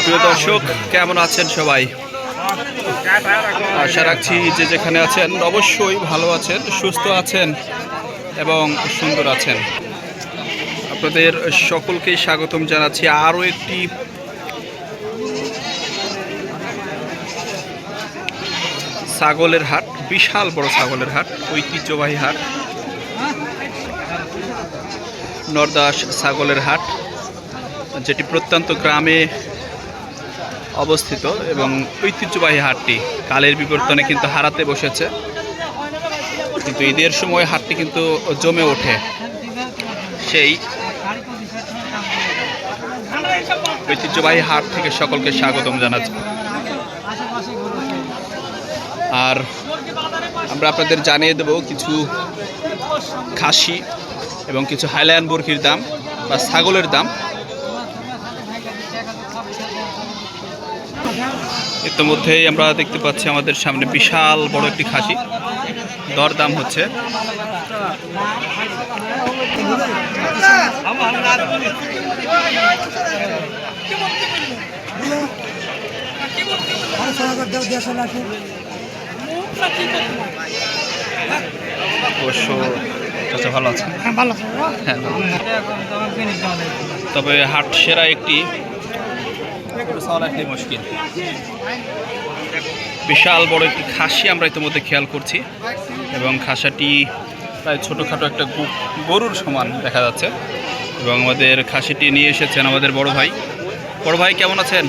প্রিয় দর্শক, কেমন আছেন সবাই? আশা রাখছি যে যেখানে আছেন অবশ্যই ভালো আছেন, সুস্থ আছেন এবং সুন্দর আছেন। আপনাদের সকলকেই স্বাগতম জানাচ্ছি আরও একটি ছাগলের হাট, বিশাল বড় ছাগলের হাট, ঐতিহ্যবাহী হাট, নরদাস ছাগলের হাট, যেটি প্রত্যন্ত গ্রামে অবস্থিত এবং ঐতিহ্যবাহী হাটটি কালের বিবর্তনে কিন্তু হারাতে বসেছে, কিন্তু ঈদের সময় হাটটি কিন্তু জমে ওঠে। সেই ঐতিহ্যবাহী হাট থেকে সকলকে স্বাগতম জানাচ্ছি। আর আমরা আপনাদের জানিয়ে দেব কিছু খাসি এবং কিছু হাইল্যান্ড মুরগির দাম বা ছাগলের দাম। ইতিমধ্যেই আমরা দেখতে পাচ্ছি আমাদের সামনে বিশাল বড় একটি খাসি, দরদাম হচ্ছে। অবশ্য আচ্ছা, ভালো আছে, হ্যাঁ, তবে হাট সেরা একটি মুশকিল। বিশাল বড় একটি খাসি আমরা ইতিমধ্যে খেয়াল করছি এবং খাসাটি প্রায় ছোটোখাটো একটা গরুর সমান দেখা যাচ্ছে এবং আমাদের খাসিটি নিয়ে এসেছেন আমাদের বড় ভাই। বড় ভাই, কেমন আছেন?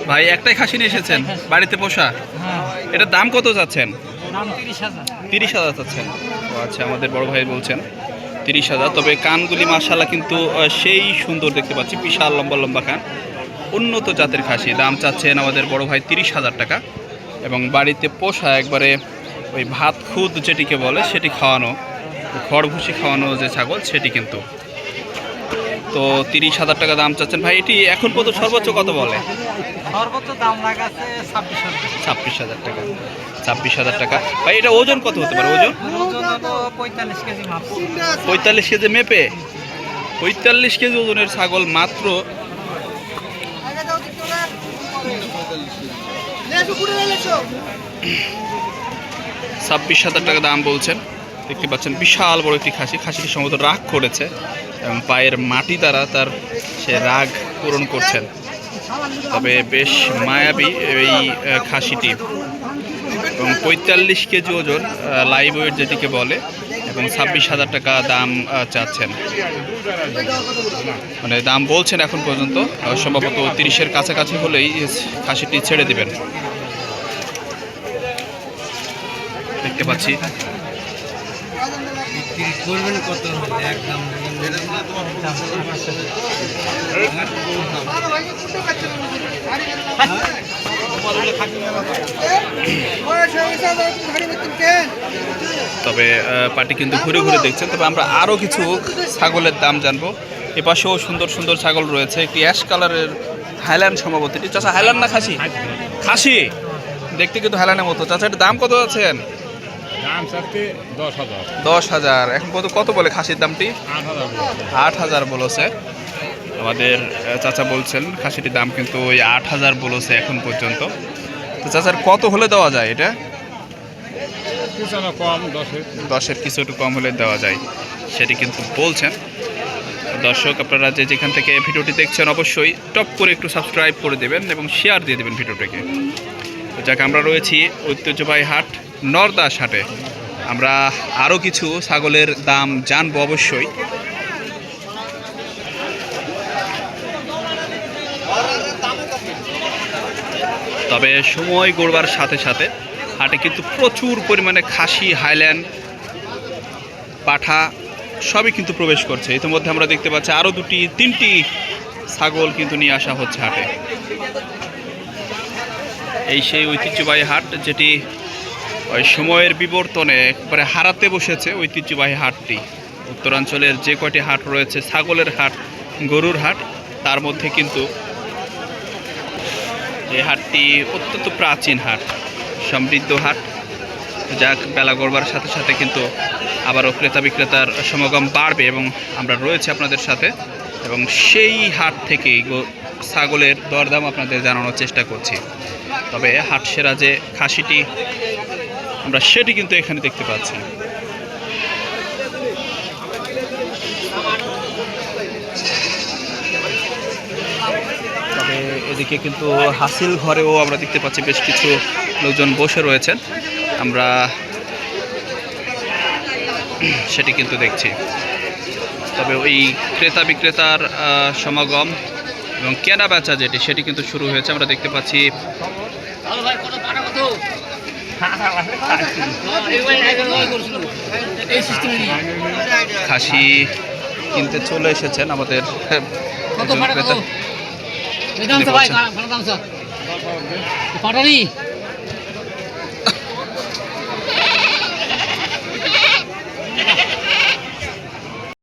ভাই, একটাই খাসি নিয়ে এসেছেন, বাড়িতে পোষা? এটার দাম কত যাচ্ছেন? 30,000 চাচ্ছেন। ও আচ্ছা, আমাদের বড় ভাই বলছেন 30,000। তবে কানগুলি মাশাআল্লাহ কিন্তু সেই সুন্দর দেখতে পাচ্ছি, বিশাল লম্বা লম্বা কান, উন্নত জাতের খাসি। দাম চাচ্ছেন আমাদের বড় ভাই 30,000 টাকা এবং বাড়িতে পোষা একবারে ওই ভাত খুদ যেটিকে বলে সেটি খাওয়ানো, খড় ভুসি খাওয়ানো যে ছাগল সেটি কিন্তু। তো 30,000 টাকা দাম চাচ্ছেন ভাই। এটি এখন কত সর্বোচ্চ কত বলে? সর্বোচ্চ দাম লাগাচ্ছে 26,000 টাকা। 26,000 টাকা ভাই। এটা ওজন কত হতে পারে? ওজন 45 কেজি মাপ। 45 কেজি মেপে 45 কেজি ওজনের ছাগল মাত্র 26,000 টাকা দাম বলছেন। দেখতে পাচ্ছেন বিশাল বড় একটি খাসি। খাসিটি সম্ভবত রাগ করেছে এবং পায়ের মাটি দ্বারা তার সে রাগ পূরণ করছেন। তবে বেশ মায়াবী এই খাসিটি এবং 45 কেজি ওজন, লাইভ ওয়েট যেটিকে বলে, এবং 26,000 টাকা দাম চাচ্ছেন, মানে দাম বলছেন এখন পর্যন্ত। সম্ভবত 30-এর কাছাকাছি হলেই খাসিটি ছেড়ে দিবেন। দেখতে পাচ্ছি তবে পার্টি কিন্তু ঘুরে ঘুরে দেখছেন। তবে আমরা আরও কিছু ছাগলের দাম জানবো। এপাশেও সুন্দর সুন্দর ছাগল রয়েছে। একটি অ্যাশ কালারের হাইল্যান্ড সম্ভবত। এটি চাচা হাইল্যান্ড না খাসি? খাসি দেখতে কিন্তু হাইল্যান্ডের মতো। চাচা, এটার দাম কত আছেন? 10,000। এখন কত বলে খাসির দামটি? 8,000 বলেছে আমাদের চাচা। বলছেন খাসিটির দাম কিন্তু ওই 8,000 বলেছে এখন পর্যন্ত। তো চাচার কত হলে দেওয়া যায়? এটা 10-এর কিছু একটু কম হলে দেওয়া যায় সেটি কিন্তু বলছেন। দর্শক, আপনারা যে যেখান থেকে ভিডিওটি দেখছেন অবশ্যই টপ করে একটু সাবস্ক্রাইব করে দেবেন এবং শেয়ার দিয়ে দেবেন ভিডিওটিকে। যাক, আমরা রয়েছি ঐতিহ্যবাহী হাট নরদাস হাটে। আমরা আরও কিছু ছাগলের দাম জানবো অবশ্যই। তবে সময় গড়বার সাথে সাথে হাটে কিন্তু প্রচুর পরিমাণে খাসি, হাইল্যান্ড, পাঠা সবই কিন্তু প্রবেশ করছে। ইতিমধ্যে আমরা দেখতে পাচ্ছি আরও 2-3টি ছাগল কিন্তু নিয়ে আসা হচ্ছে হাটে। এই সেই ঐতিহ্যবাহী হাট যেটি ওই সময়ের বিবর্তনে একবারে হারাতে বসেছে। ঐতিহ্যবাহী হাটটি উত্তরাঞ্চলের যে কয়টি হাট রয়েছে, ছাগলের হাট, গরুর হাট, তার মধ্যে কিন্তু এই হাটটি অত্যন্ত প্রাচীন হাট, সমৃদ্ধ হাট। যাক, বেলা গড়বার সাথে সাথে কিন্তু আবারও ক্রেতা বিক্রেতার সমাগম বাড়বে এবং আমরা রয়েছি আপনাদের সাথে। এবং সেই হাট থেকেই ছাগলের দরদাম আপনাদের জানানোর চেষ্টা করছি। তবে হাটসেরা যে খাসিটি আমরা সেটি কিন্তু এখানে দেখতে পাচ্ছি। তবে এদিকে কিন্তু হাসিল ঘরেও আমরা দেখতে পাচ্ছি বেশ কিছু লোকজন বসে রয়েছেন, আমরা সেটি কিন্তু দেখছি। তবে ওই ক্রেতা বিক্রেতার সমাগম এবং কেনা বেচা যেটি সেটি কিন্তু শুরু হয়েছে, আমরা দেখতে পাচ্ছি। খাসি কিনতে চলে এসেছেন আমাদের একজন ক্রেতা। দাম ভাই ভালো দাম স্যার পাটারি